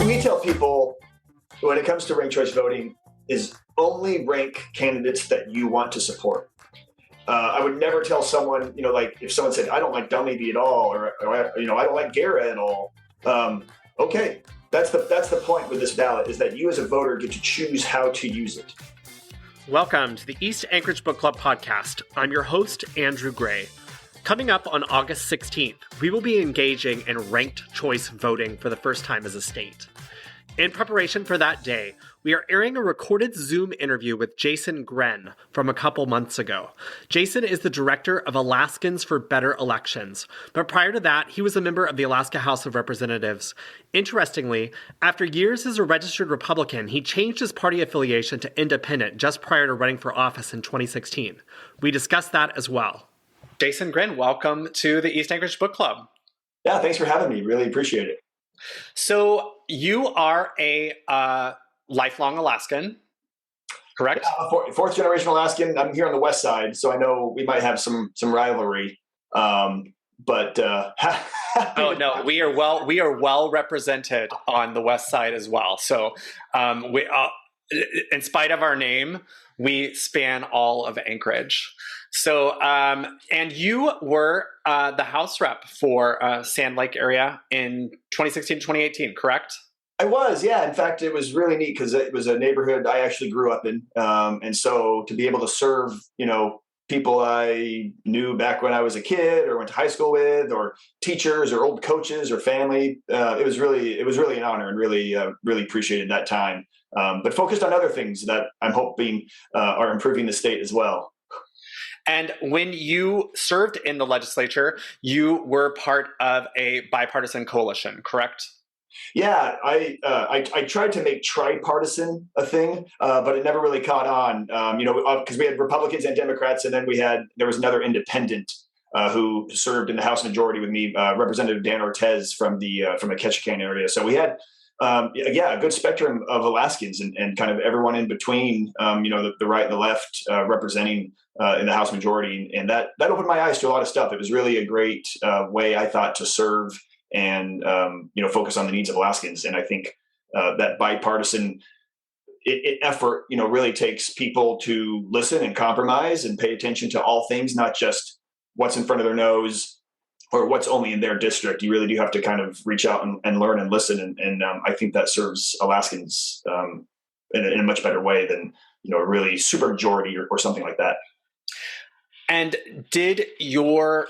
we tell people when it comes to ranked choice voting is only rank candidates that you want to support. I would never tell someone, like if someone said, I don't like Dummy at all, or I don't like Gara at all. Okay, that's the point with this ballot, is that you as a voter get to choose how to use it. Welcome to the East Anchorage Book Club podcast. I'm your host, Andrew Gray. Coming up on August 16th, we will be engaging in ranked choice voting for the first time as a state. In preparation for that day, we are airing a recorded Zoom interview with Jason Grenn from a couple months ago. Jason is the director of Alaskans for Better Elections, but prior to that, he was a member of the Alaska House of Representatives. Interestingly, after years as a registered Republican, he changed his party affiliation to independent just prior to running for office in 2016. We discussed that as well. Jason Grenn, welcome to the East Anchorage Book Club. Yeah, thanks for having me. Really appreciate it. So you are a lifelong Alaskan, correct? Yeah, fourth generation Alaskan. I'm here on the west side, so I know we might have some rivalry. Oh no, we are well represented on the west side as well. So we, in spite of our name, we span all of Anchorage. So, and you were the House rep for Sand Lake area in 2016, 2018, correct? I was, yeah. In fact, it was really neat because it was a neighborhood I actually grew up in. And so to be able to serve, people I knew back when I was a kid or went to high school with, or teachers or old coaches or family, it was really an honor, and really appreciated that time. But focused on other things that I'm hoping are improving the state as well. And when you served in the legislature, you were part of a bipartisan coalition, correct? Yeah, I tried to make tripartisan a thing, but it never really caught on. Because we had Republicans and Democrats, and then there was another independent who served in the House Majority with me, Representative Dan Ortez from the Ketchikan area. So we had a good spectrum of Alaskans and kind of everyone in between, the right and the left representing in the House Majority. And that opened my eyes to a lot of stuff. It was really a great way, I thought, to serve and, focus on the needs of Alaskans. And I think that bipartisan effort, really takes people to listen and compromise and pay attention to all things, not just what's in front of their nose or what's only in their district. You really do have to kind of reach out and learn and listen. And I think that serves Alaskans in a much better way than, a really super majority or something like that. And did your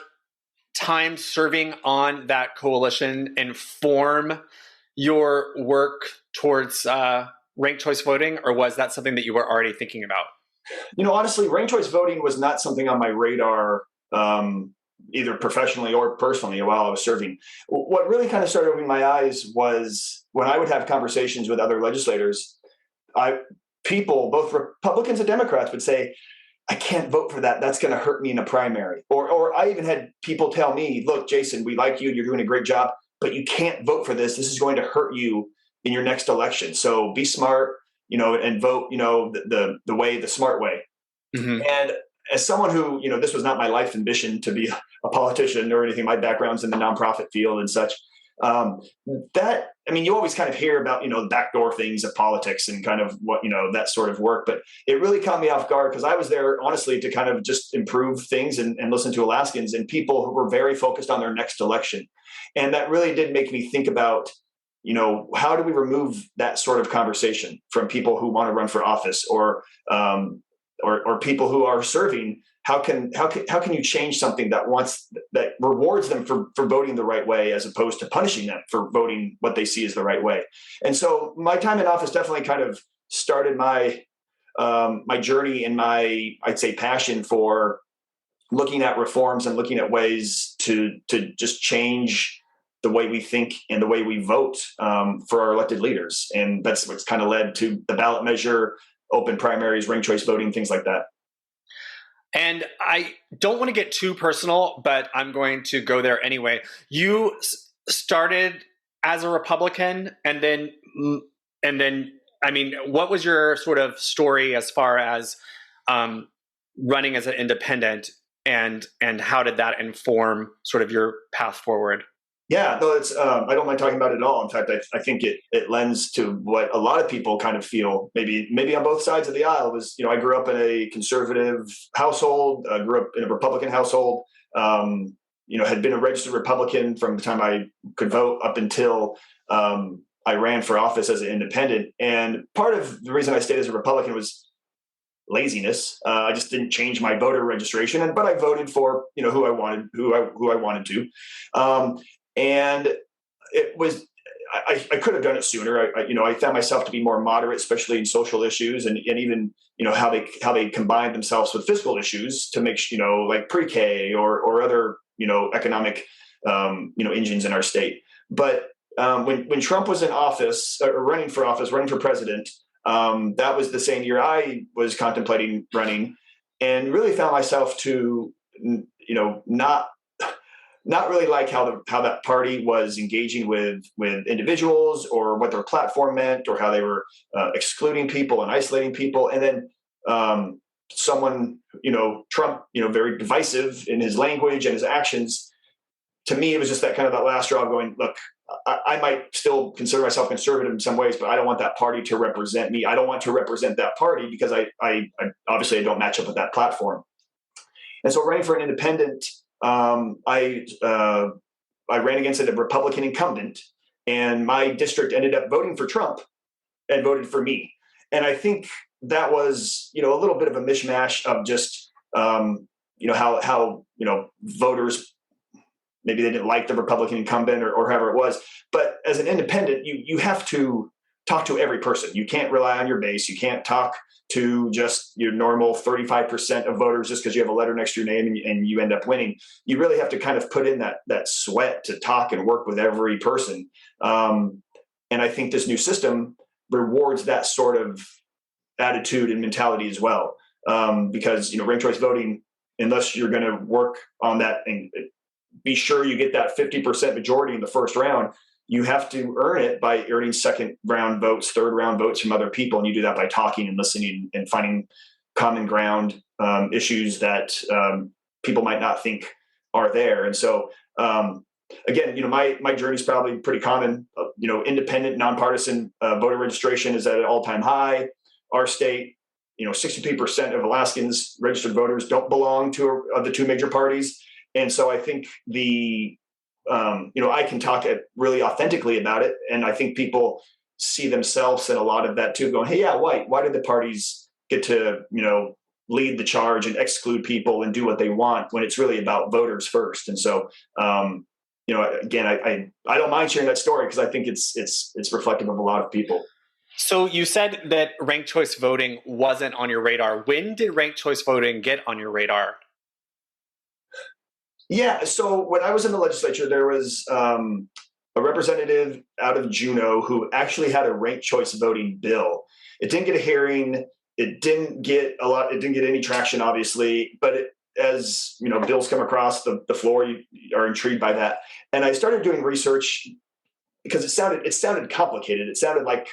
time serving on that coalition inform your work towards ranked choice voting, or was that something that you were already thinking about? Honestly, ranked choice voting was not something on my radar, either professionally or personally, while I was serving. What really kind of started opening my eyes was when I would have conversations with other legislators, people, both Republicans and Democrats, would say, I can't vote for that. That's going to hurt me in a primary. Or I even had people tell me, look, Jason, we like you. You're doing a great job, but you can't vote for this. This is going to hurt you in your next election. So be smart, and vote, the smart way. Mm-hmm. And as someone who, this was not my life ambition to be a politician or anything. My background's in the nonprofit field and such. You always kind of hear about, the backdoor things of politics and kind of what, that sort of work. But it really caught me off guard because I was there, honestly, to kind of just improve things and listen to Alaskans and people who were very focused on their next election. And that really did make me think about, how do we remove that sort of conversation from people who want to run for office or people who are serving? How can you change something that rewards them for voting the right way, as opposed to punishing them for voting what they see as the right way? And so my time in office definitely kind of started my journey and my, I'd say, passion for looking at reforms and looking at ways to just change the way we think and the way we vote for our elected leaders. And that's what's kind of led to the ballot measure, open primaries, ranked choice voting, things like that. And I don't want to get too personal, but I'm going to go there anyway. You started as a Republican, and then, what was your sort of story as far as running as an independent, and how did that inform sort of your path forward? Yeah, no, it's I don't mind talking about it at all. In fact, I think it lends to what a lot of people kind of feel, maybe on both sides of the aisle. Was, I grew up in a conservative household, grew up in a Republican household. Had been a registered Republican from the time I could vote up until I ran for office as an independent. And part of the reason I stayed as a Republican was laziness. I just didn't change my voter registration, but I voted for who I wanted to. And it was I could have done it sooner. I found myself to be more moderate, especially in social issues, and even how they combine themselves with fiscal issues to make like pre-K or other economic engines in our state. But when Trump was in office, running for president, that was the same year I was contemplating running, and really found myself to not really like how that party was engaging with individuals, or what their platform meant, or how they were excluding people and isolating people. And then Trump, very divisive in his language and his actions. To me, it was just that last straw of going, look, I might still consider myself conservative in some ways, but I don't want that party to represent me. I don't want to represent that party because I obviously I don't match up with that platform. And so running for an independent, I ran against a Republican incumbent, and my district ended up voting for Trump and voted for me. And I think that was, a little bit of a mishmash of just, how voters, maybe they didn't like the Republican incumbent or however it was. But as an independent, you have to talk to every person. You can't rely on your base. You can't talk to just your normal 35% of voters just because you have a letter next to your name and you end up winning. You really have to kind of put in that sweat to talk and work with every person. And I think this new system rewards that sort of attitude and mentality as well. Because, ranked choice voting, unless you're going to work on that and be sure you get that 50% majority in the first round, you have to earn it by earning second round votes, third round votes from other people. And you do that by talking and listening and finding common ground, issues that people might not think are there. And so, again, my journey is probably pretty common. Independent, nonpartisan voter registration is at an all-time high. Our state, 63% of Alaskans registered voters don't belong to the two major parties. And so I think I can talk really authentically about it. And I think people see themselves in a lot of that too, going, hey, yeah, why did the parties get to, lead the charge and exclude people and do what they want when it's really about voters first? And so, again, I don't mind sharing that story because I think it's reflective of a lot of people. So you said that ranked choice voting wasn't on your radar. When did ranked choice voting get on your radar? Yeah. So when I was in the legislature, there was a representative out of Juneau who actually had a ranked choice voting bill. It didn't get a hearing. It didn't get any traction, obviously. But as bills come across the floor, you are intrigued by that. And I started doing research because it sounded complicated. It sounded like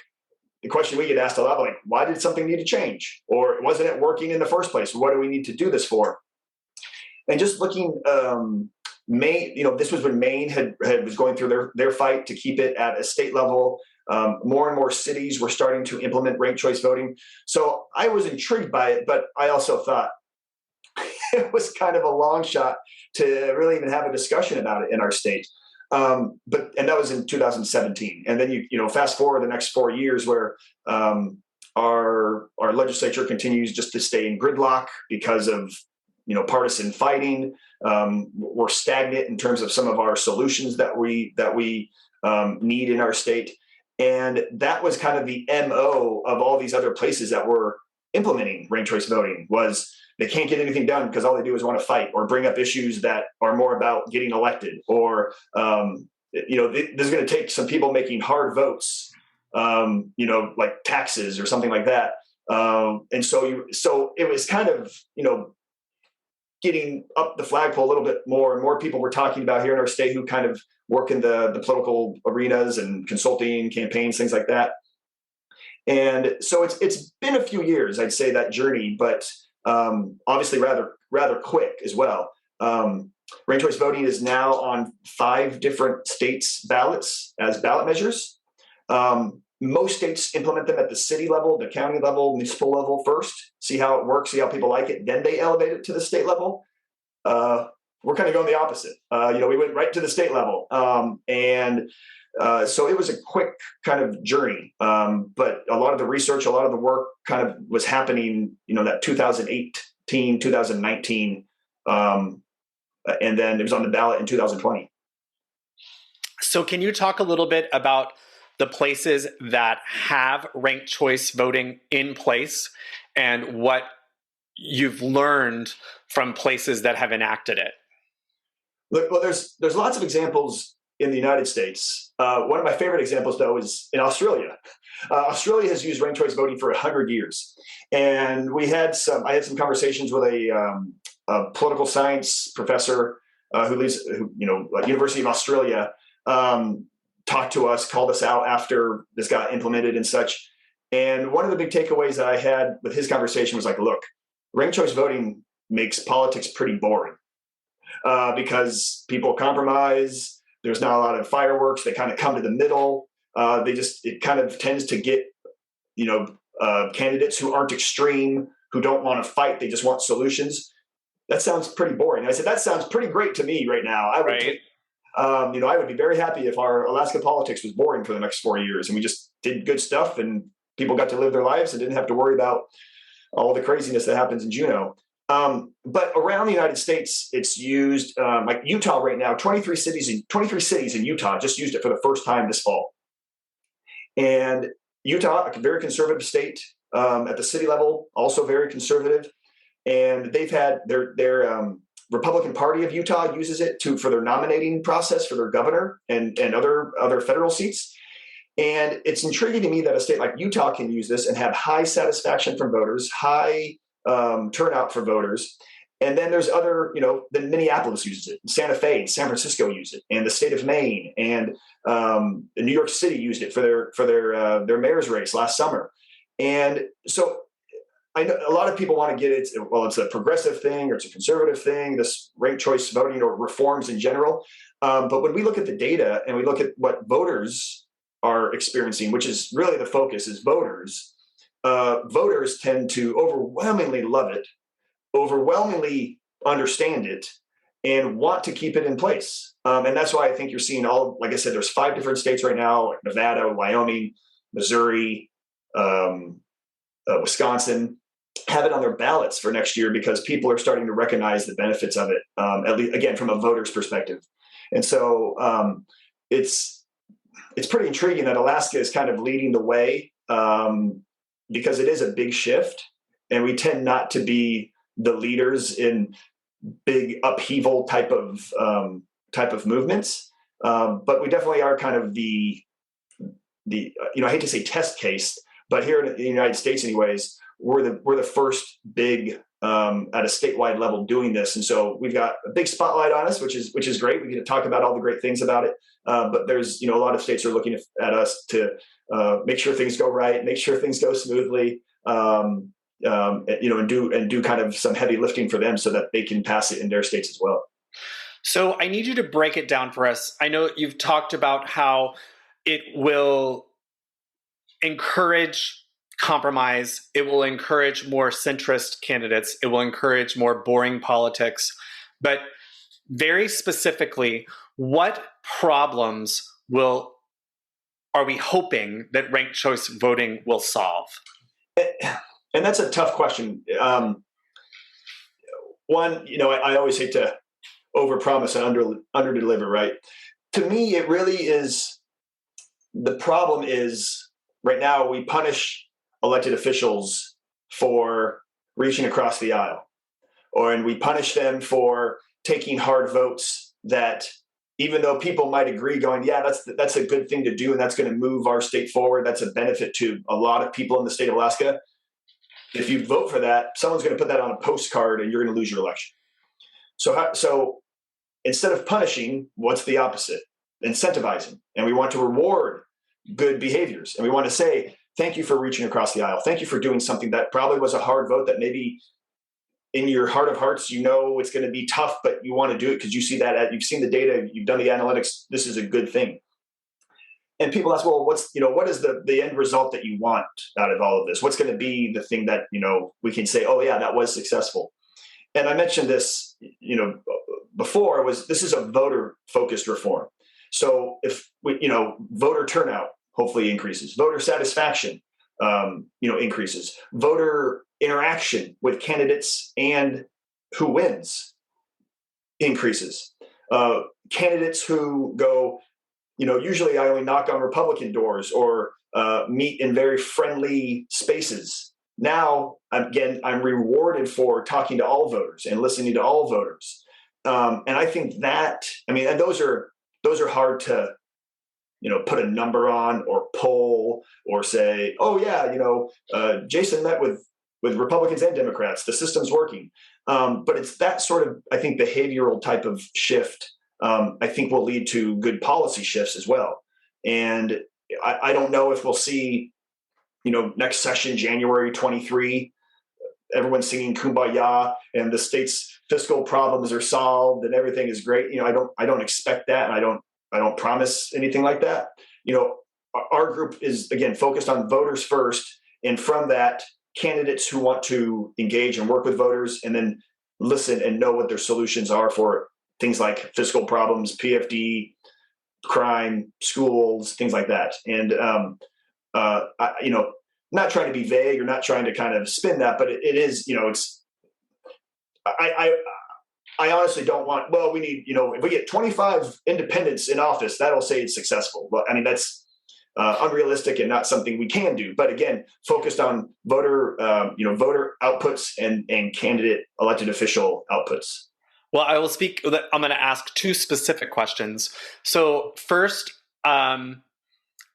the question we get asked a lot, like, why did something need to change? Or wasn't it working in the first place? What do we need to do this for? And just looking, Maine, this was when Maine was going through their fight to keep it at a state level. More and more cities were starting to implement ranked choice voting. So I was intrigued by it, but I also thought it was kind of a long shot to really even have a discussion about it in our state. And that was in 2017. And then you fast forward the next 4 years where our legislature continues just to stay in gridlock because of partisan fighting. We're stagnant in terms of some of our solutions that we need in our state. And that was kind of the MO of all these other places that were implementing ranked choice voting, was they can't get anything done because all they do is want to fight or bring up issues that are more about getting elected, or there's going to take some people making hard votes, like taxes or something like that. And so it was kind of getting up the flagpole a little bit more, and more people were talking about here in our state who kind of work in the political arenas and consulting campaigns, things like that. And so it's been a few years, I'd say, that journey, but obviously rather quick as well. Ranked choice voting is now on 5 different states' ballots as ballot measures. Most states implement them at the city level, the county level, municipal level first, see how it works, see how people like it. Then they elevate it to the state level. We're kind of going the opposite. We went right to the state level. So it was a quick kind of journey. But a lot of the research, a lot of the work kind of was happening, that 2018, 2019. And then it was on the ballot in 2020. So can you talk a little bit about the places that have ranked choice voting in place and what you've learned from places that have enacted it? Look, well, there's lots of examples in the United States. One of my favorite examples, though, is in Australia. Australia has used ranked choice voting for 100 years. And I had some conversations with a political science professor University of Australia, talked to us, called us out after this got implemented and such. And one of the big takeaways that I had with his conversation was like, look, ranked choice voting makes politics pretty boring because people compromise. There's not a lot of fireworks. They kind of come to the middle. It kind of tends to get, candidates who aren't extreme, who don't want to fight. They just want solutions. That sounds pretty boring. I said, that sounds pretty great to me right now. I would be very happy if our Alaska politics was boring for the next 4 years and we just did good stuff and people got to live their lives and didn't have to worry about all the craziness that happens in Juneau. But around the United States, it's used like Utah right now. 23 cities in Utah just used it for the first time this fall. And Utah, a very conservative state, at the city level, also very conservative. And they've had their Republican Party of Utah uses it for their nominating process for their governor and other federal seats. And it's intriguing to me that a state like Utah can use this and have high satisfaction from voters, high turnout for voters. And then there's then Minneapolis uses it, Santa Fe and San Francisco use it, and the state of Maine and New York City used it for their mayor's race last summer. And so I know a lot of people want to get it. Well, it's a progressive thing or it's a conservative thing, this ranked choice voting or reforms in general. But when we look at the data and we look at what voters are experiencing, which is really the focus is voters, voters tend to overwhelmingly love it, overwhelmingly understand it, and want to keep it in place. And that's why I think you're seeing like I said, there's 5 different states right now, like Nevada, Wyoming, Missouri, Wisconsin, have it on their ballots for next year because people are starting to recognize the benefits of it, at least, again, from a voter's perspective. And so it's pretty intriguing that Alaska is kind of leading the way because it is a big shift, and we tend not to be the leaders in big upheaval type of movements, but we definitely are kind of the I hate to say test case, but here in the United States, anyways, we're the first big at a statewide level doing this, and so we've got a big spotlight on us, which is great. We get to talk about all the great things about it, but there's a lot of states are looking at us to make sure things go right, make sure things go smoothly, and do kind of some heavy lifting for them so that they can pass it in their states as well. So I need you to break it down for us. I know you've talked about how it will encourage compromise. It will encourage more centrist candidates. It will encourage more boring politics. But very specifically, what problems are we hoping that ranked choice voting will solve? And that's a tough question. One, I always hate to overpromise and underdeliver, right? To me, it really is. The problem is right now we punish elected officials for reaching across the aisle, and we punish them for taking hard votes that, even though people might agree, going, yeah, that's a good thing to do, and that's going to move our state forward. That's a benefit to a lot of people in the state of Alaska. If you vote for that, someone's going to put that on a postcard, and you're going to lose your election. So instead of punishing, what's the opposite? Incentivizing. And we want to reward good behaviors. And we want to say, thank you for reaching across the aisle. Thank you for doing something that probably was a hard vote that maybe in your heart of hearts, it's going to be tough, but you want to do it because you see that you've seen the data, you've done the analytics. This is a good thing. And people ask, well, what is the end result that you want out of all of this? What's going to be the thing that, we can say, oh yeah, that was successful. And I mentioned this, before, this is a voter focused reform. So if voter turnout hopefully increases, voter satisfaction, increases, voter interaction with candidates and who wins increases. Candidates who go, usually I only knock on Republican doors or meet in very friendly spaces. Now, I'm rewarded for talking to all voters and listening to all voters. And I think and those are hard to, put a number on or poll or say, oh yeah, Jason met with Republicans and Democrats, the system's working. But it's that sort of, I think, behavioral type of shift, I think will lead to good policy shifts as well. And I don't know if we'll see, next session, January 23, everyone's singing Kumbaya and the state's fiscal problems are solved and everything is great. I don't expect that. And I don't promise anything like that. Our group is, again, focused on voters first. And from that, candidates who want to engage and work with voters and then listen and know what their solutions are for things like fiscal problems, PFD, crime, schools, things like that. And, not trying to be vague or not trying to kind of spin that, but it is, I honestly don't want, we need, if we get 25 independents in office, that'll say it's successful. But that's unrealistic and not something we can do. But again, focused on voter outputs and candidate elected official outputs. Well, I will speak. I'm going to ask two specific questions. So first,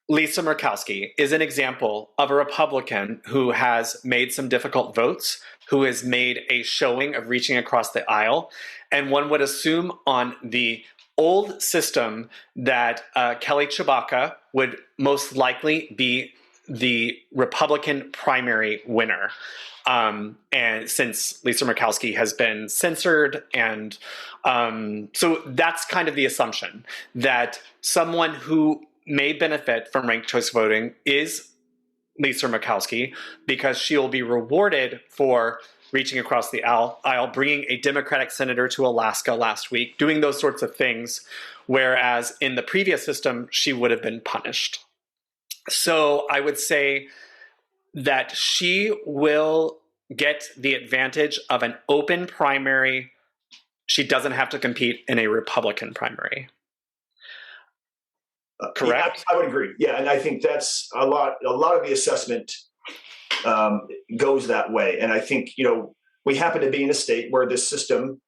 Lisa Murkowski is an example of a Republican who has made some difficult votes, who has made a showing of reaching across the aisle. And one would assume on the old system that Kelly Tshibaka would most likely be the Republican primary winner. And since Lisa Murkowski has been censored, and so that's kind of the assumption that someone who may benefit from ranked choice voting is Lisa Murkowski because she will be rewarded for reaching across the aisle, bringing a Democratic senator to Alaska last week, doing those sorts of things, whereas in the previous system, she would have been punished. So I would say that she will get the advantage of an open primary. She doesn't have to compete in a Republican primary. Correct? Yeah, I would agree. Yeah, and I think that's a lot of the assessment goes that way. And I think, we happen to be in a state where this system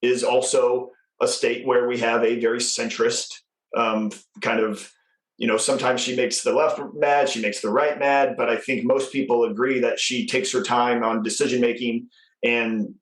is also a state where we have a very centrist kind of, sometimes she makes the left mad, she makes the right mad, but I think most people agree that she takes her time on decision-making. And,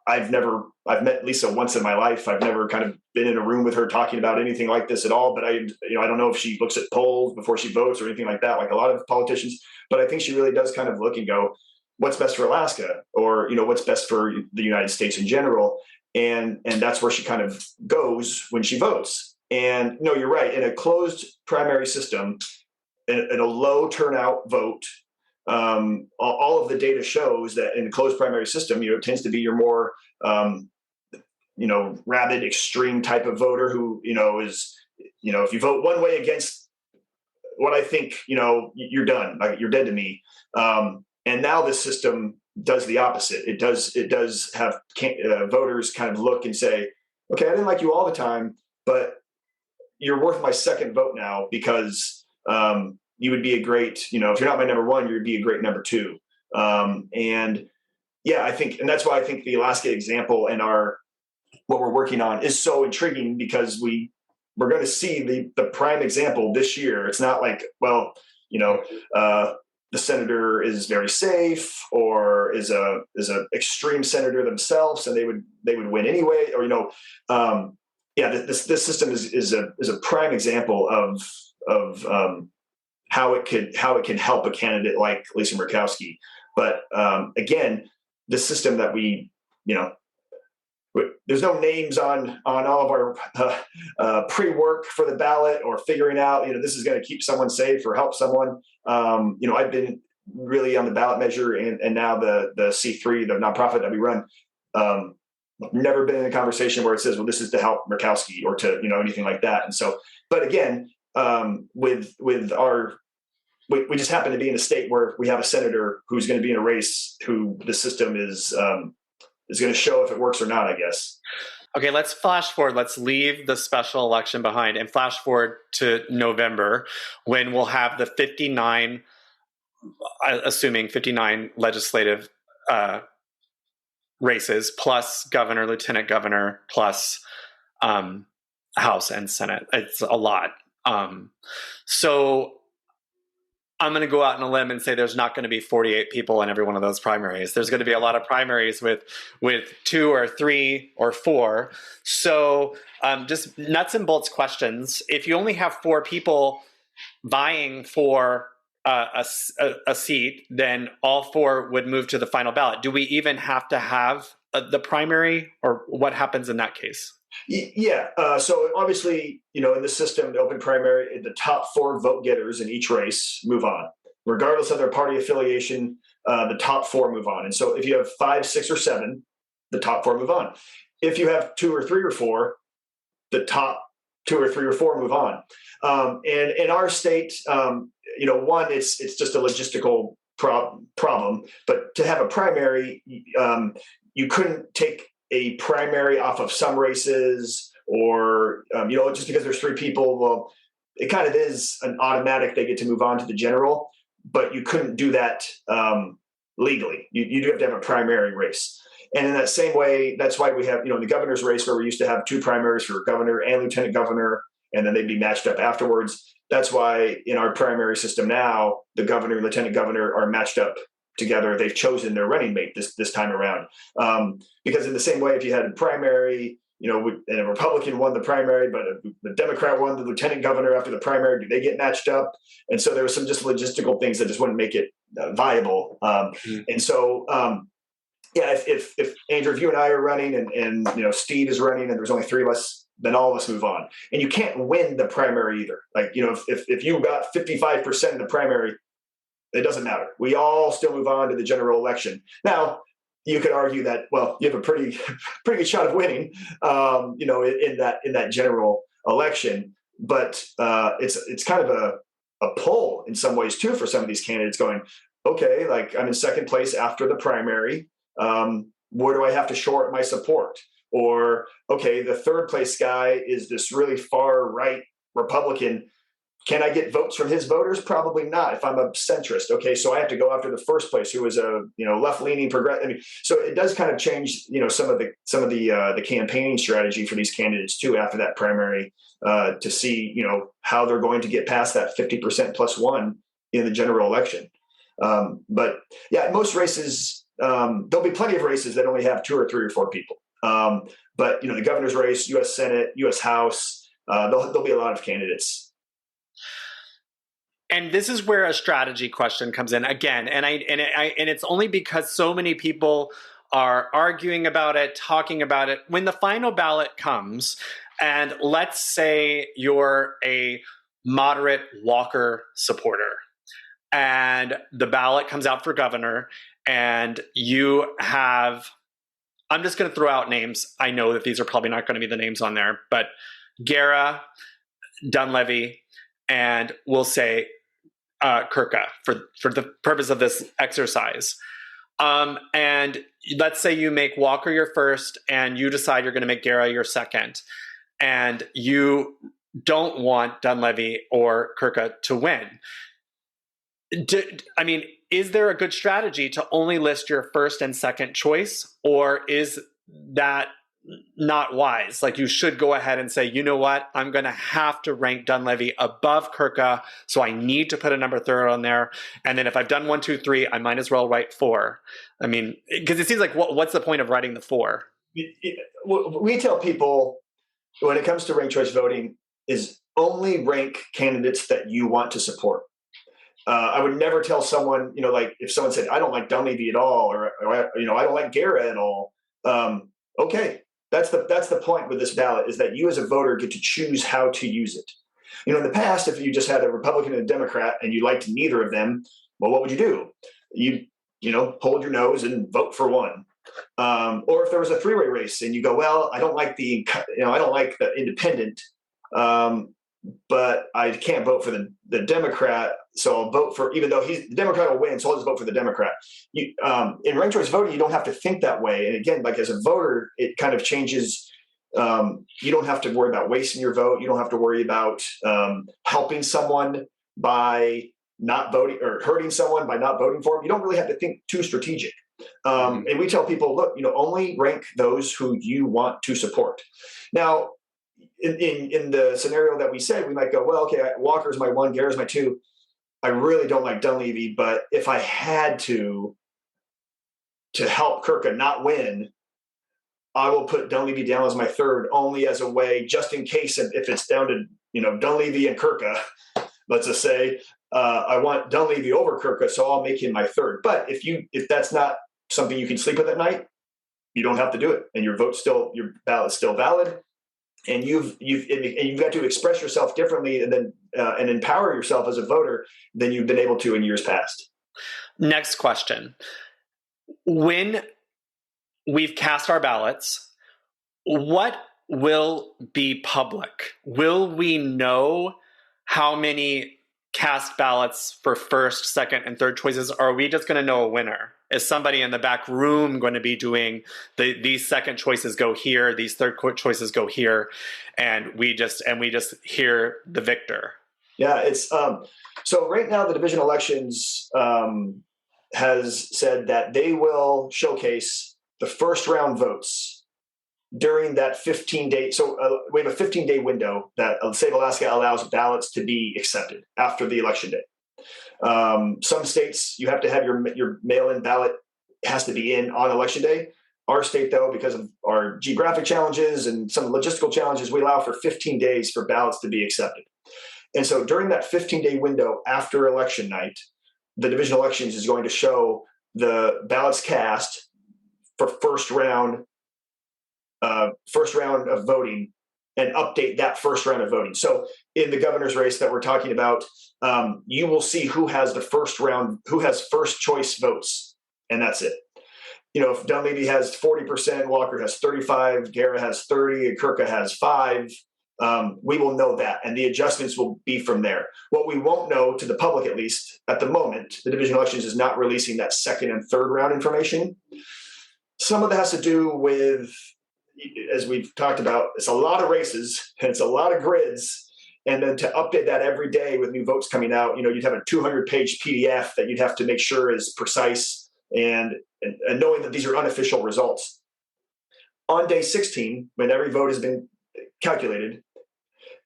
I've met Lisa once in my life. I've never kind of been in a room with her talking about anything like this at all, but I don't know if she looks at polls before she votes or anything like that, like a lot of politicians, but I think she really does kind of look and go, what's best for Alaska, or, what's best for the United States in general. And that's where she kind of goes when she votes. And no, you're right. In a closed primary system, in a low turnout vote, all of the data shows that in a closed primary system, it tends to be your more, rabid, extreme type of voter who, is, if you vote one way against what I think, you're done, like you're dead to me. And now this system does the opposite. It does have voters kind of look and say, okay, I didn't like you all the time, but you're worth my second vote now because you would be a great, if you're not my number one, you'd be a great number two. And yeah, I think, and that's why I think the Alaska example and what we're working on is so intriguing, because we're going to see the prime example this year. It's not like, the senator is very safe or is a extreme senator themselves and they would win anyway, or this system is a prime example of how it can help a candidate like Lisa Murkowski. But again, this system that there's no names on all of our pre-work for the ballot or figuring out, this is going to keep someone safe or help someone. I've been really on the ballot measure and now the C3, the nonprofit that we run. Never been in a conversation where it says, well, this is to help Murkowski or to, anything like that. And so, but again, we just happen to be in a state where we have a senator who's going to be in a race who the system is going to show if it works or not, I guess. Okay, let's flash forward. Let's leave the special election behind and flash forward to November when we'll have the 59 legislative races plus governor, lieutenant governor, plus House and Senate. It's a lot. So I'm going to go out on a limb and say there's not going to be 48 people in every one of those primaries. There's going to be a lot of primaries with 2 or 3 or 4. So just nuts and bolts questions. If you only have 4 people vying for a seat, then all 4 would move to the final ballot. Do we even have to have the primary, or what happens in that case? Yeah. So obviously, in the system, the open primary, the top 4 vote getters in each race move on, regardless of their party affiliation. The top 4 move on. And so if you have 5, 6, or 7, the top 4 move on. If you have 2 or 3 or 4, the top 2 or 3 or 4 move on. And in our state, one, it's just a logistical problem. But to have a primary, you couldn't take a primary off of some races or, just because there's 3 people, well, it kind of is an automatic, they get to move on to the general, but you couldn't do that legally. You do have to have a primary race. And in that same way, that's why we have, in the governor's race where we used to have 2 primaries for governor and lieutenant governor, and then they'd be matched up afterwards. That's why in our primary system now, the governor and lieutenant governor are matched up together. They've chosen their running mate this time around. Because in the same way, if you had a primary, and a Republican won the primary, but the Democrat won the lieutenant governor after the primary, do they get matched up? And so there was some just logistical things that just wouldn't make it viable. And so, if Andrew, if you and I are running and Steve is running and there's only 3 of us, then all of us move on. And you can't win the primary either. Like, if you got 55% in the primary, it doesn't matter. We all still move on to the general election. Now, you could argue that, well, you have a pretty good shot of winning, in that general election. But it's kind of a pull in some ways too for some of these candidates going, okay, like I'm in second place after the primary. Where do I have to shore up my support? Or, okay, the third place guy is this really far right Republican. Can I get votes from his voters? Probably not if I'm a centrist. Okay, so I have to go after the first place who is a left-leaning progressive. I mean, so it does kind of change some of the campaigning strategy for these candidates too after that primary to see how they're going to get past that 50% plus 1 in the general election. But yeah, most races there'll be plenty of races that only have 2 or 3 or 4 people. But the governor's race, U.S. Senate, U.S. House, there'll be a lot of candidates. And this is where a strategy question comes in again, and it's only because so many people are arguing about it, talking about it. When the final ballot comes, and let's say you're a moderate Walker supporter, and the ballot comes out for governor, and you have, I'm just going to throw out names. I know that these are probably not going to be the names on there, but Guerra, Dunleavy, and we'll say Kirka for the purpose of this exercise. And let's say you make Walker your first and you decide you're going to make Guerra your second, and you don't want Dunleavy or Kirka to win. Is there a good strategy to only list your first and second choice, or is that not wise? Like, you should go ahead and say, you know what, I'm going to have to rank Dunleavy above Kirka, so I need to put a number 3 on there. And then if I've done 1, 2, 3, I might as well write 4. I mean, because it seems like what's the point of writing the 4? We tell people when it comes to ranked choice voting is only rank candidates that you want to support. I would never tell someone, like if someone said, I don't like Dunleavy at all, or I don't like Guerra at all. Okay. That's the point with this ballot, is that you as a voter get to choose how to use it. In the past, if you just had a Republican and a Democrat and you liked neither of them, well, what would you do? Hold your nose and vote for one. Or if there was a three-way race and you go, well, I don't like the independent, but I can't vote for the Democrat, so I'll vote for, even though the Democrat will win, so I'll just vote for the Democrat. In ranked choice voting, you don't have to think that way. And again, like as a voter, it kind of changes. You don't have to worry about wasting your vote. You don't have to worry about helping someone by not voting, or hurting someone by not voting for them. You don't really have to think too strategic. And we tell people, look, only rank those who you want to support. Now, in the scenario that we said, we might go, well, okay, Walker's my one, Guerra's my two. I really don't like Dunleavy, but if I had to help Kirka not win, I will put Dunleavy down as my third, only as a way, just in case if it's down to Dunleavy and Kirka, let's just say, I want Dunleavy over Kirka, so I'll make him my third. But if that's not something you can sleep with at night, you don't have to do it, and your ballot's still valid, and you've got to express yourself differently, and then and empower yourself as a voter than you've been able to in years past. Next question: when we've cast our ballots, what will be public? Will we know how many cast ballots for first, second, and third choices? Or are we just going to know a winner? Is somebody in the back room going to be doing these second choices go here, these third choices go here, and we just hear the victor? Yeah, it's so right now the division elections has said that they will showcase the first round votes during that 15-day. So we have a 15-day window that State of Alaska allows ballots to be accepted after the election day. Some states, you have to have your mail-in ballot has to be in on election day. Our state, though, because of our geographic challenges and some logistical challenges, we allow for 15 days for ballots to be accepted. And so during that 15-day window after election night, the division elections is going to show the ballots cast for first round of voting, and update that first round of voting. So in the governor's race that we're talking about, you will see who has first choice votes, and that's it. If Dunleavy has 40%, Walker has 35, Guerra has 30, and Kirka has 5, we will know that, and the adjustments will be from there. What we won't know, to the public at least, at the moment, the division elections is not releasing that second and third round information. Some of that has to do with, as we've talked about, it's a lot of races and it's a lot of grids. And then to update that every day with new votes coming out, you'd have a 200-page PDF that you'd have to make sure is precise, and knowing that these are unofficial results. On day 16, when every vote has been calculated,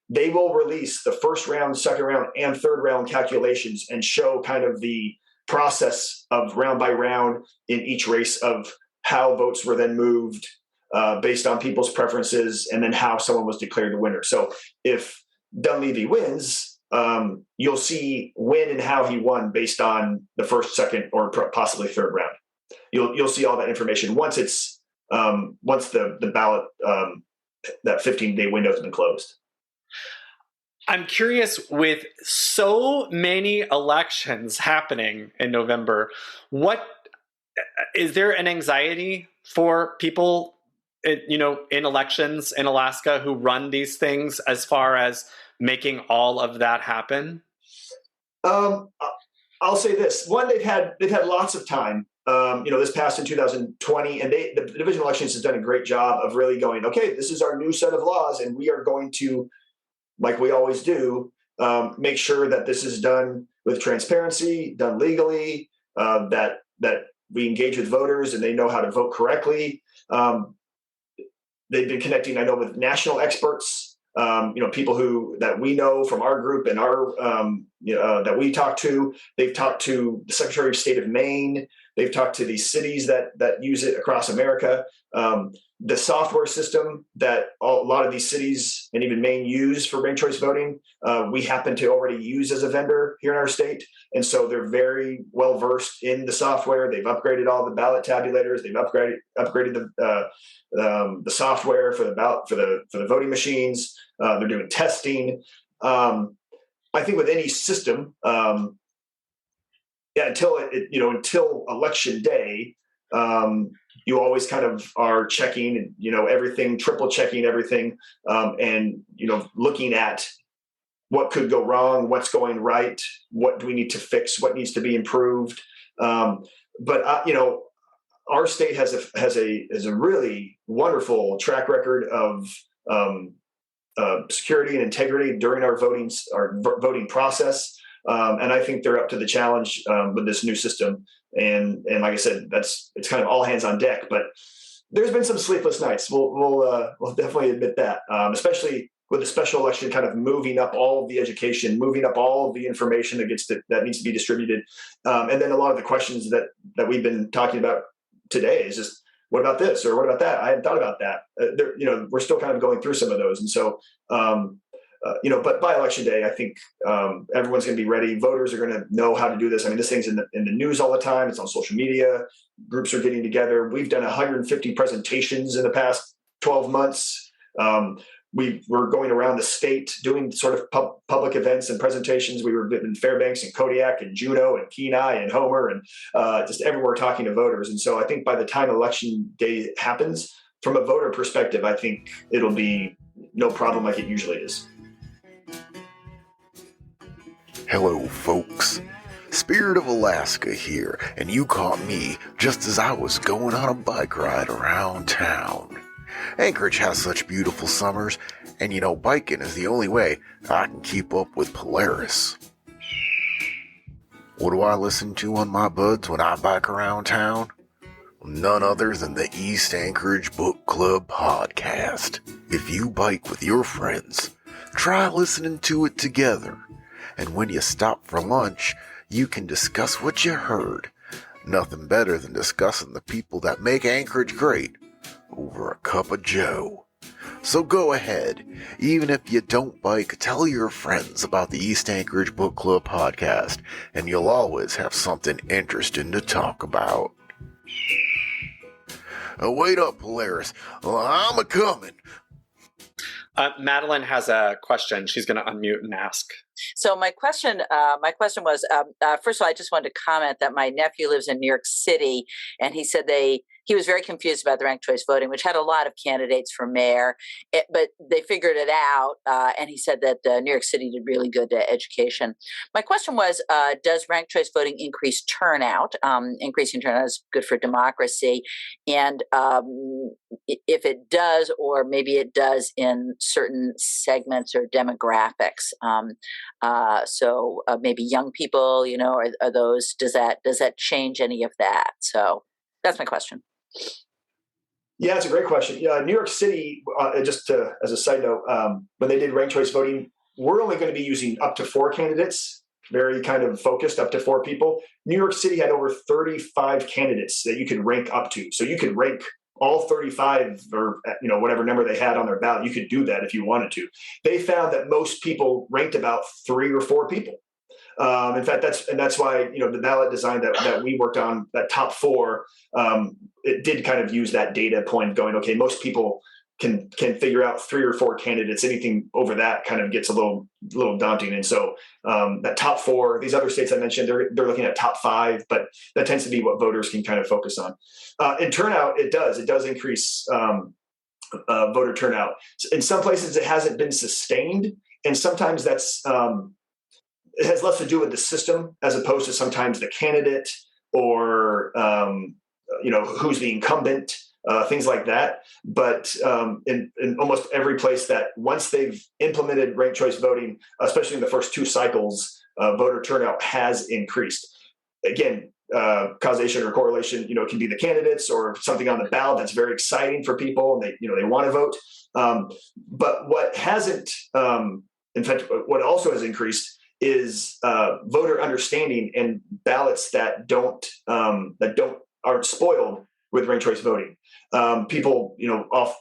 they will release the first round, second round, and third round calculations and show kind of the process of round by round in each race of how votes were then moved based on people's preferences, and then how someone was declared the winner. So if Dunleavy wins, you'll see when and how he won based on the first, second, or possibly third round. You'll see all that information once the ballot, that 15-day window has been closed. I'm curious, with so many elections happening in November, is there an anxiety for people, in elections in Alaska who run these things, as far as making all of that happen? I'll say this: one, they've had lots of time. This passed in 2020, and the division elections has done a great job of really going, okay, this is our new set of laws, and we are going to, like we always do, make sure that this is done with transparency, done legally, that we engage with voters and they know how to vote correctly. They've been connecting, I know, with national experts, people that we know from our group and our that we talk to. They've talked to the Secretary of State of Maine. They've talked to these cities that use it across America. The software system that a lot of these cities and even Maine use for ranked choice voting, we happen to already use as a vendor here in our state. And so they're very well versed in the software. They've upgraded all the ballot tabulators. They've upgraded the software for the ballot for the voting machines. They're doing testing. I think with any system, until election day, you always kind of are checking, everything, triple checking everything, and looking at what could go wrong, what's going right, what do we need to fix, what needs to be improved. But our state has a really wonderful track record of security and integrity during our voting process. And I think they're up to the challenge with this new system. And like I said, it's kind of all hands on deck. But there's been some sleepless nights. We'll definitely admit that, especially with the special election kind of moving up all of the education, moving up all of the information that needs to be distributed. And then a lot of the questions that we've been talking about today is just, what about this or what about that? I hadn't thought about that. We're still kind of going through some of those. And so, but by election day, I think everyone's going to be ready. Voters are going to know how to do this. I mean, this thing's in the news all the time. It's on social media. Groups are getting together. We've done 150 presentations in the past 12 months. We're going around the state doing sort of public events and presentations. We were in Fairbanks and Kodiak and Juneau and Kenai and Homer and just everywhere talking to voters. And so I think by the time election day happens, from a voter perspective, I think it'll be no problem like it usually is. Hello, folks. Spirit of Alaska here, and you caught me just as I was going on a bike ride around town. Anchorage has such beautiful summers, and biking is the only way I can keep up with Polaris. What do I listen to on my buds when I bike around town? None other than the East Anchorage Book Club podcast. If you bike with your friends, try listening to it together. And when you stop for lunch, you can discuss what you heard. Nothing better than discussing the people that make Anchorage great over a cup of joe. So go ahead, even if you don't bike, tell your friends about the East Anchorage Book Club podcast, and you'll always have something interesting to talk about. Wait up, Polaris. I'm a-coming. Madeline has a question. She's going to unmute and ask. So my question was, first of all, I just wanted to comment that my nephew lives in New York City, and he said he was very confused about the ranked choice voting, which had a lot of candidates for mayor, but they figured it out, and he said that New York City did really good education. My question was, does ranked choice voting increase turnout? Increasing turnout is good for democracy, and if it does, or maybe it does in certain segments or demographics. So maybe young people, are those, does that change any of that? So that's my question. Yeah, it's a great question. Yeah, New York City, as a side note, when they did ranked choice voting, we're only going to be using up to 4 candidates, very kind of focused, up to 4 people. New York City had over 35 candidates that you could rank up to. So you could rank all 35 or whatever number they had on their ballot. You could do that if you wanted to. They found that most people ranked about 3 or 4 people. In fact, that's why the ballot design that we worked on, that top 4, it did kind of use that data point, going, okay, most people can figure out 3 or 4 candidates. Anything over that kind of gets a little daunting. And so that top 4, these other states I mentioned, they're looking at top 5, but that tends to be what voters can kind of focus on. In turnout, it does increase voter turnout. In some places, it hasn't been sustained, and sometimes that's it has less to do with the system as opposed to sometimes the candidate or who's the incumbent. Things like that. But in almost every place that once they've implemented ranked choice voting, especially in the first 2 cycles, voter turnout has increased. Again, causation or correlation, it can be the candidates or something on the ballot that's very exciting for people and they want to vote. But what hasn't, in fact, what also has increased is voter understanding and ballots that aren't spoiled with ranked choice voting. People,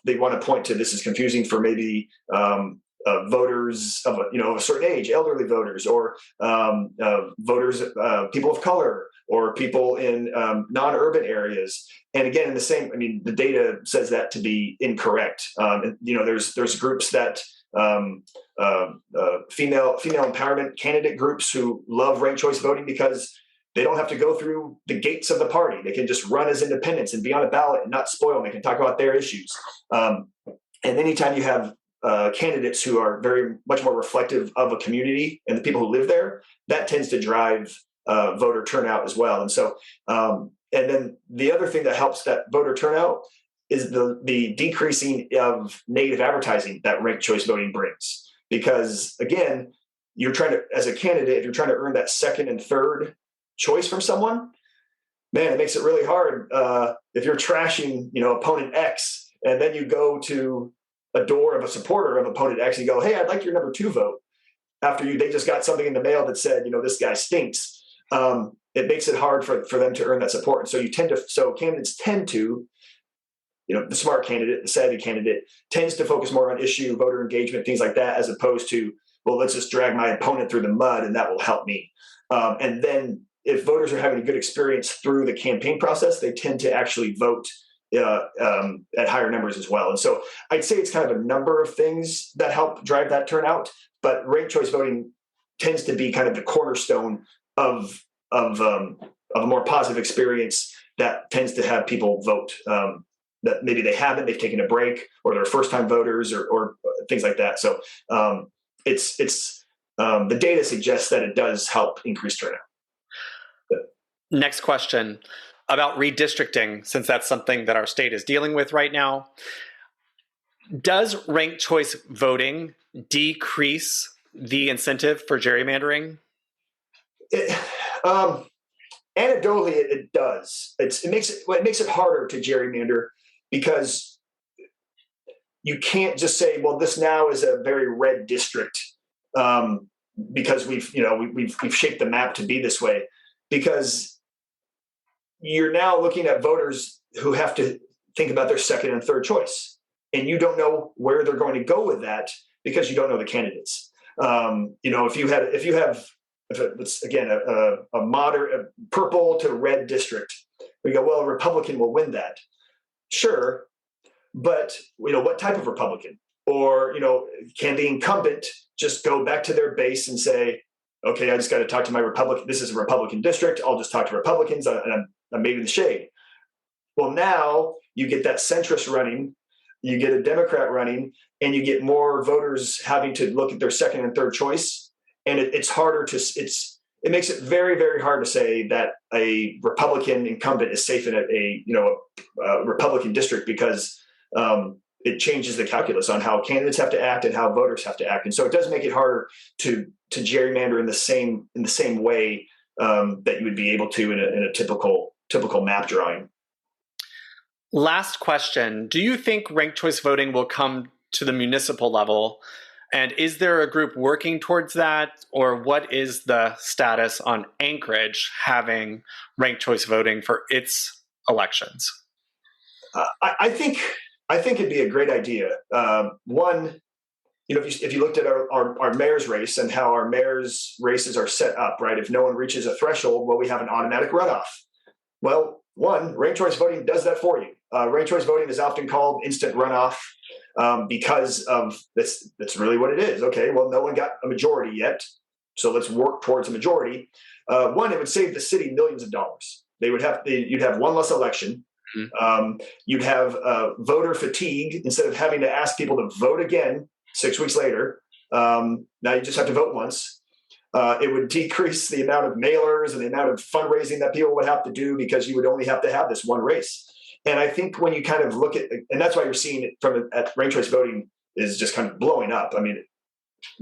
they want to point to this is confusing for maybe voters of a certain age, elderly voters, or voters, people of color, or people in non-urban areas. And again, the data says that to be incorrect. There's groups that female empowerment candidate groups who love ranked choice voting because they don't have to go through the gates of the party. They can just run as independents and be on a ballot and not spoil them. They can talk about their issues. And anytime you have candidates who are very much more reflective of a community and the people who live there, that tends to drive voter turnout as well. And so, and then the other thing that helps that voter turnout is the decreasing of negative advertising that ranked choice voting brings. Because again, you're trying to, as a candidate, if you're trying to earn that second and third choice from someone, man, it makes it really hard. If you're trashing, opponent X, and then you go to a door of a supporter of opponent X and you go, hey, I'd like your number 2 vote. After they just got something in the mail that said, this guy stinks. It makes it hard for them to earn that support. And so candidates tend to, the smart candidate, the savvy candidate tends to focus more on issue, voter engagement, things like that, as opposed to, well, let's just drag my opponent through the mud and that will help me. And then if voters are having a good experience through the campaign process, they tend to actually vote at higher numbers as well. And so I'd say it's kind of a number of things that help drive that turnout, but ranked choice voting tends to be kind of the cornerstone of a more positive experience that tends to have people vote that maybe they've taken a break, or they're first-time voters, or things like that. So it's the data suggests that it does help increase turnout. Next question about redistricting, since that's something that our state is dealing with right now. Does ranked choice voting decrease the incentive for gerrymandering? Anecdotally, it does. It makes it harder to gerrymander, because you can't just say, well, this now is a very red district because we've shaped the map to be this way. Because you're now looking at voters who have to think about their second and third choice, and you don't know where they're going to go with that because you don't know the candidates. If it's again a moderate purple to red district, we go, well, a Republican will win that. Sure, but what type of Republican? Or can the incumbent just go back to their base and say, okay, I just got to talk to my Republican. This is a Republican district. I'll just talk to Republicans, and I'm made in the shade. Well, now you get that centrist running, you get a Democrat running, and you get more voters having to look at their second and third choice. And it's harder it makes it very, very hard to say that a Republican incumbent is safe in a Republican district, because it changes the calculus on how candidates have to act and how voters have to act. And so it does make it harder to gerrymander in the same way that you would be able to in a typical map drawing. Last question. Do you think ranked choice voting will come to the municipal level? And is there a group working towards that? Or what is the status on Anchorage having ranked choice voting for its elections? I think it'd be a great idea. One, if you looked at our mayor's race and how our mayor's races are set up, right? If no one reaches a threshold, well, we have an automatic runoff. Well, one, ranked choice voting does that for you. Ranked choice voting is often called instant runoff because of that's really what it is. Okay, well, no one got a majority yet, so let's work towards a majority. One, it would save the city millions of dollars. You'd have one less election. You'd have voter fatigue. Instead of having to ask people to vote again 6 weeks later, now you just have to vote once. It would decrease the amount of mailers and the amount of fundraising that people would have to do, because you would only have to have this one race. And I think when you kind of look at, and that's why you're seeing it at ranked choice voting is just kind of blowing up. I mean,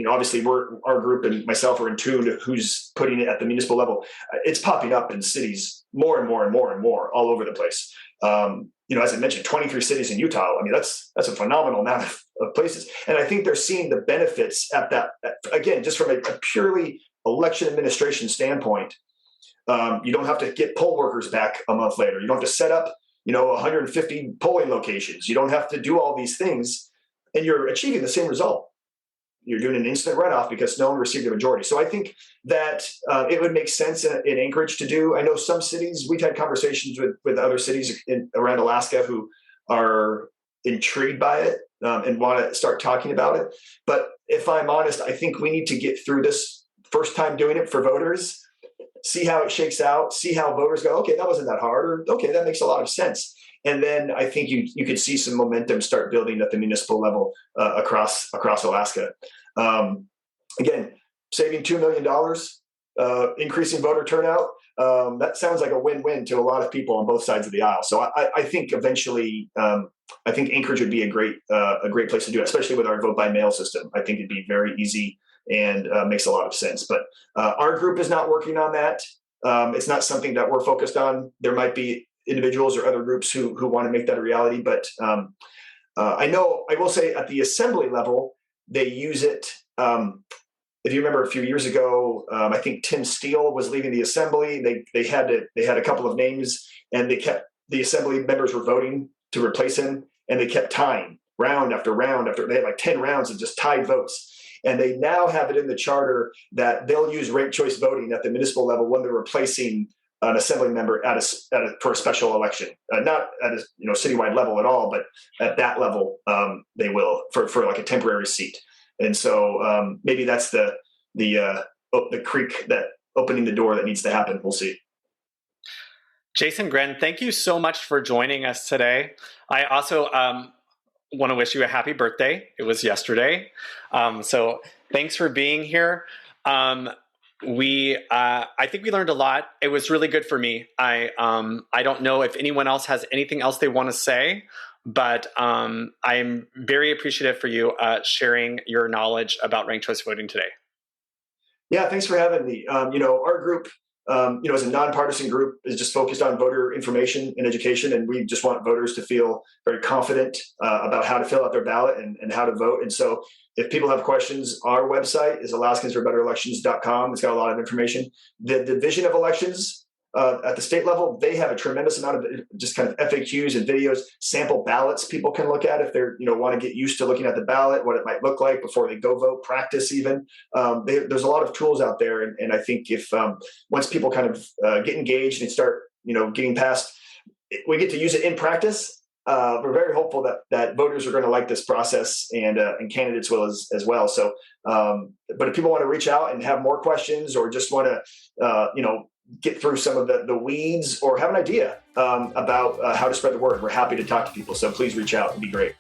obviously our group and myself are in tune to who's putting it at the municipal level. It's popping up in cities more and more and more and more all over the place. As I mentioned, 23 cities in Utah. I mean, that's a phenomenal amount of places. And I think they're seeing the benefits at that, again, just from a purely election administration standpoint, you don't have to get poll workers back a month later. You don't have to set up, 150 polling locations. You don't have to do all these things, and you're achieving the same result. You're doing an instant runoff because no one received a majority. So I think that it would make sense in Anchorage to do. I know some cities, we've had conversations with other cities around Alaska who are intrigued by it and want to start talking about it. But if I'm honest, I think we need to get through this first time doing it for voters, see how it shakes out, see how voters go, okay, that wasn't that hard, or okay, that makes a lot of sense. And then I think you could see some momentum start building at the municipal level across Alaska. Again, saving $2 million, increasing voter turnout, that sounds like a win-win to a lot of people on both sides of the aisle. So I think eventually, I think Anchorage would be a great place to do it, especially with our vote by mail system. I think it'd be very easy and makes a lot of sense. But our group is not working on that. It's not something that we're focused on. There might be individuals or other groups who want to make that a reality. But I will say at the assembly level, they use it. If you remember a few years ago, I think Tim Steele was leaving the assembly. They had a couple of names, and the assembly members were voting to replace him, and they kept tying round after round after. They had like 10 rounds of just tied votes. And they now have it in the charter that they'll use ranked choice voting at the municipal level when they're replacing an assembly member for a special election, not at a citywide level at all, but at that level they will for like a temporary seat. And so maybe that's the creek that opening the door that needs to happen. We'll see. Jason Grenn, thank you so much for joining us today. I also want to wish you a happy birthday. It was yesterday. So thanks for being here. I think we learned a lot. It was really good for me. I don't know if anyone else has anything else they want to say, but I'm very appreciative for you sharing your knowledge about ranked choice voting today. Yeah, thanks for having me. Our group, as a nonpartisan group, is just focused on voter information and education, and we just want voters to feel very confident about how to fill out their ballot and how to vote. And so if people have questions, our website is alaskansforbetterelections.com. It's got a lot of information. The Division of Elections at the state level, they have a tremendous amount of just kind of FAQs and videos, sample ballots people can look at if they're, want to get used to looking at the ballot, what it might look like before they go vote, practice even. There's a lot of tools out there. And I think if once people kind of get engaged and start, getting past, we get to use it in practice. We're very hopeful that voters are going to like this process and candidates will as well. So, but if people want to reach out and have more questions or just want to, get through some of the weeds or have an idea about how to spread the word, we're happy to talk to people. So please reach out. It'd be great.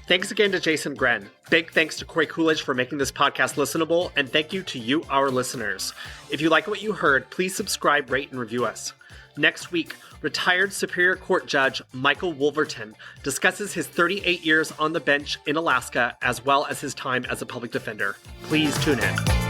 Thanks again to Jason Grenn. Big thanks to Corey Coolidge for making this podcast listenable. And thank you to you, our listeners. If you like what you heard, please subscribe, rate, and review us. Next week, retired Superior Court Judge Michael Wolverton discusses his 38 years on the bench in Alaska, as well as his time as a public defender. Please tune in.